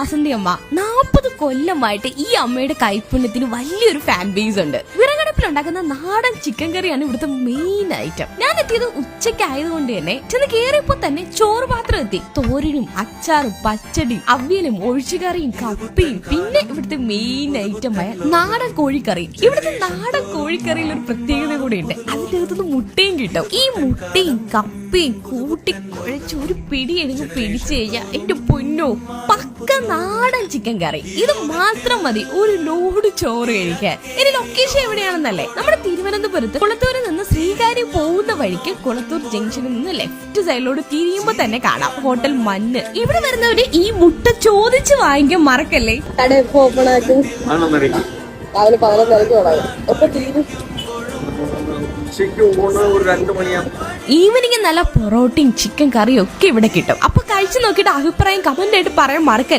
വാസന്തി അമ്മ 40 കൊല്ലമായിട്ട് ഈ അമ്മയുടെ കൈപ്പുണ്യത്തിന് വലിയൊരു ഫാൻ ബേസ് ഉണ്ട്. വിറകടുപ്പിലുണ്ടാക്കുന്ന നാടൻ ചിക്കൻ കറിയാണ് ഇവിടുത്തെ മെയിൻ ഐറ്റം. ഞാൻ എത്തിയത് ഉച്ചയ്ക്ക് ആയതുകൊണ്ട് തന്നെ ചെന്ന് കയറിയപ്പോ തന്നെ ചോറ് പാത്രം എത്തി. തോരനും അച്ചാറും പച്ചടിയും അവിയലും ഒഴിച്ചുകറിയും കപ്പയും പിന്നെ ഇവിടുത്തെ മെയിൻ ഐറ്റമായ നാടൻ കോഴിക്കറി. ഇവിടുത്തെ നാടൻ കോഴിക്കറിയിൽ ഒരു പ്രത്യേകത കൂടെ ഉണ്ട്. അതിന്റെ അകത്തുനിന്ന് മുട്ടയും കിട്ടും. ഈ മുട്ടയും കപ്പയും കൂട്ടി കുഴച്ച് ഒരു പിടി എടുത്ത് പിടിച്ചു കഴിഞ്ഞാൽ എന്റെ പൊന്നോ പക്ക നാടൻ ചിക്കൻ കറി. ഇത് മാത്രം മതി ഒരു ലോഡ് ചോറ് കഴിക്കാൻ. ഇനി ലൊക്കേഷൻ എവിടെയാണെന്നല്ലേ, നമ്മുടെ തിരുവനന്തപുരത്ത് കുളത്തൂരിൽ നിന്ന് ശ്രീകാര്യം പോകുന്ന വഴിക്ക് കുളത്തൂർ ജംഗ്ഷനിൽ നിന്ന് ലെഫ്റ്റ് സൈഡിലോട് തിരിയുമ്പോ തന്നെ കാണാം ഹോട്ടൽ മണ്ണ്. ഇവിടെ വരുന്നവര് ഈ മുട്ട ചോദിച്ച് വാങ്ങിക്കാൻ മറക്കല്ലേ. കട എപ്പോ ഓപ്പൺ ആക്കും? രാവിലെ 11:30 തുടങ്ങും. എപ്പോ തീരും? ഈവനിങ് നല്ല പൊറോട്ടയും ചിക്കൻ കറിയും ഒക്കെ ഇവിടെ കിട്ടും. അപ്പൊ കഴിച്ചു നോക്കിയിട്ട് അഭിപ്രായം കമന്റ് ആയിട്ട് പറയാൻ മറക്കല്ലേ.